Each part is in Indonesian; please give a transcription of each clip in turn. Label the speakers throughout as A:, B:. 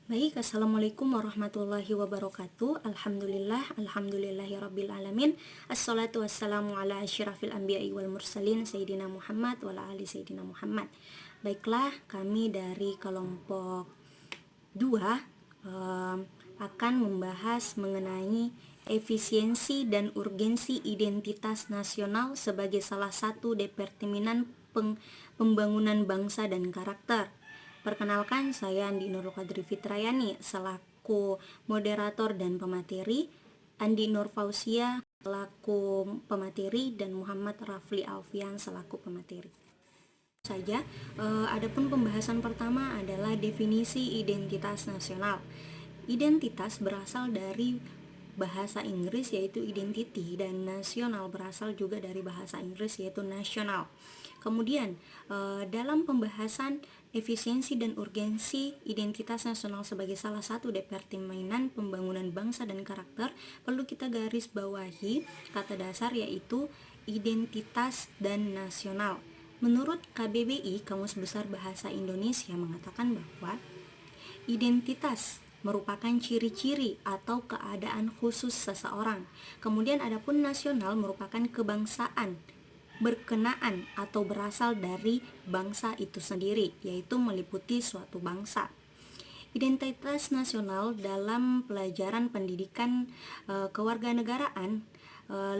A: Baik, Assalamualaikum warahmatullahi wabarakatuh. Alhamdulillahirabbil alamin. Assalatu wassalamu ala asyrafil anbiya'i wal mursalin Sayyidina Muhammad wa ala ali Sayyidina Muhammad. Baiklah, kami dari kelompok 2 akan membahas mengenai efisiensi dan urgensi identitas nasional sebagai salah satu determinan pembangunan bangsa dan karakter. Perkenalkan, saya Andi Nurul Qadri Fitrayani selaku moderator dan pemateri, Andi Nur Fausia selaku pemateri, dan Muhammad Rafli Alfian selaku pemateri. Saja, adapun pembahasan pertama adalah definisi identitas nasional. Identitas berasal dari bahasa Inggris yaitu identity, dan nasional berasal juga dari bahasa Inggris yaitu national. Kemudian dalam pembahasan efisiensi dan urgensi identitas nasional sebagai salah satu determinan pembangunan bangsa dan karakter, perlu kita garis bawahi kata dasar yaitu identitas dan nasional. Menurut KBBI, Kamus Besar Bahasa Indonesia, mengatakan bahwa identitas merupakan ciri-ciri atau keadaan khusus seseorang. Kemudian adapun nasional merupakan kebangsaan, berkenaan atau berasal dari bangsa itu sendiri, yaitu meliputi suatu bangsa. Identitas nasional dalam pelajaran pendidikan kewarganegaraan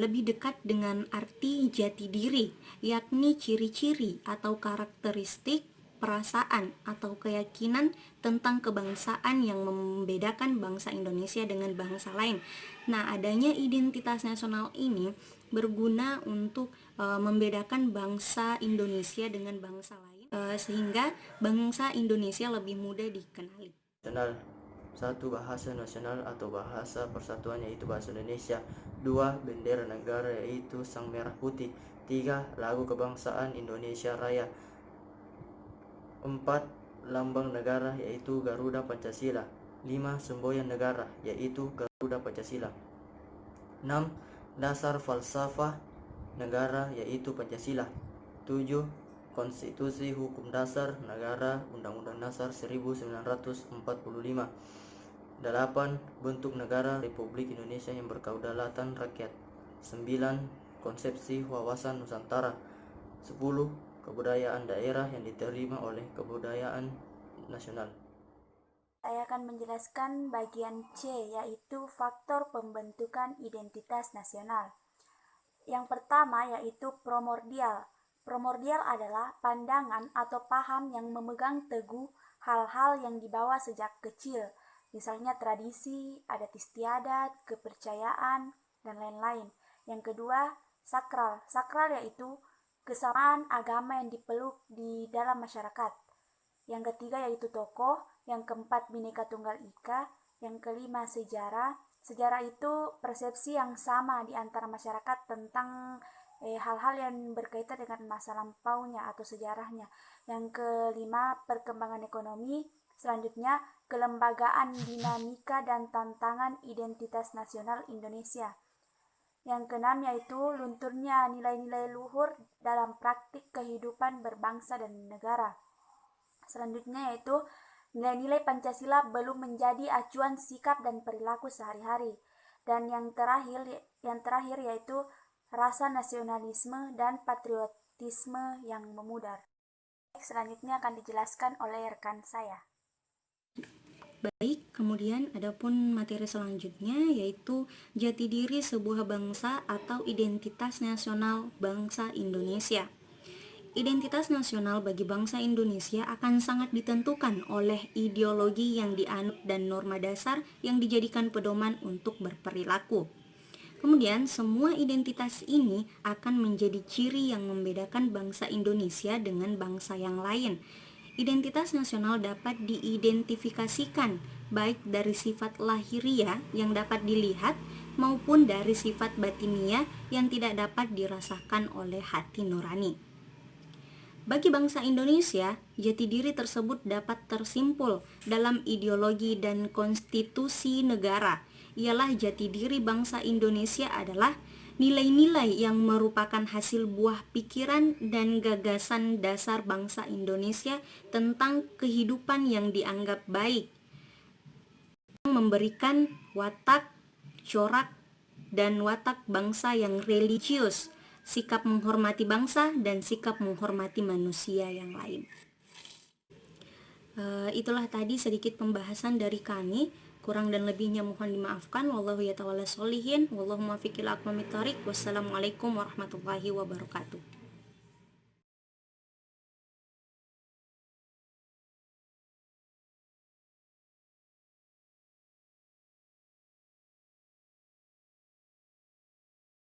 A: lebih dekat dengan arti jati diri, yakni ciri-ciri atau karakteristik perasaan atau keyakinan tentang kebangsaan yang membedakan bangsa Indonesia dengan bangsa lain. Nah, adanya identitas nasional ini berguna untuk membedakan bangsa Indonesia dengan bangsa lain, sehingga bangsa Indonesia lebih mudah dikenali.
B: Nasional. 1. Bahasa nasional atau bahasa persatuan yaitu bahasa Indonesia. 2. Bendera negara yaitu sang merah putih. 3. Lagu kebangsaan Indonesia Raya. 4. Lambang negara yaitu Garuda Pancasila. 5. Semboyan negara yaitu Garuda Pancasila. 6. Dasar falsafah negara yaitu Pancasila. 7. Konstitusi Hukum Dasar Negara Undang-Undang Dasar 1945. 8. Bentuk negara Republik Indonesia yang berkedaulatan rakyat. 9. Konsepsi wawasan Nusantara. 10. Kebudayaan daerah yang diterima oleh kebudayaan nasional.
C: Saya akan menjelaskan bagian C, yaitu faktor pembentukan identitas nasional. Yang pertama yaitu primordial. Primordial adalah pandangan atau paham yang memegang teguh hal-hal yang dibawa sejak kecil, misalnya tradisi, adat istiadat, kepercayaan, dan lain-lain. Yang kedua, sakral. Sakral yaitu kesamaan agama yang dipeluk di dalam masyarakat. Yang ketiga yaitu tokoh. Yang keempat, Bhinneka Tunggal Ika. Yang kelima, sejarah. Sejarah itu persepsi yang sama di antara masyarakat tentang hal-hal yang berkaitan dengan masa lampaunya atau sejarahnya. Yang kelima, perkembangan ekonomi. Selanjutnya, kelembagaan, dinamika, dan tantangan identitas nasional Indonesia. Yang keenam yaitu lunturnya nilai-nilai luhur dalam praktik kehidupan berbangsa dan negara. Selanjutnya yaitu nilai-nilai Pancasila belum menjadi acuan sikap dan perilaku sehari-hari. Dan yang terakhir yaitu rasa nasionalisme dan patriotisme yang memudar. Selanjutnya akan dijelaskan oleh rekan saya.
A: Baik, kemudian adapun materi selanjutnya yaitu jati diri sebuah bangsa atau identitas nasional bangsa Indonesia. Identitas nasional bagi bangsa Indonesia akan sangat ditentukan oleh ideologi yang dianut dan norma dasar yang dijadikan pedoman untuk berperilaku. Kemudian, semua identitas ini akan menjadi ciri yang membedakan bangsa Indonesia dengan bangsa yang lain. Identitas nasional dapat diidentifikasikan baik dari sifat lahiriah yang dapat dilihat maupun dari sifat batiniah yang tidak dapat dirasakan oleh hati nurani. Bagi bangsa Indonesia, jati diri tersebut dapat tersimpul dalam ideologi dan konstitusi negara. Ialah jati diri bangsa Indonesia adalah nilai-nilai yang merupakan hasil buah pikiran dan gagasan dasar bangsa Indonesia tentang kehidupan yang dianggap baik, memberikan watak, corak, dan watak bangsa yang religius, sikap menghormati bangsa dan sikap menghormati manusia yang lain. Itulah tadi sedikit pembahasan dari kami. Kurang dan lebihnya mohon dimaafkan. Wallahu yatawalla sholihin. Wallahu muwaffiq ila aqwamit thoriq. Wassalamualaikum warahmatullahi wabarakatuh.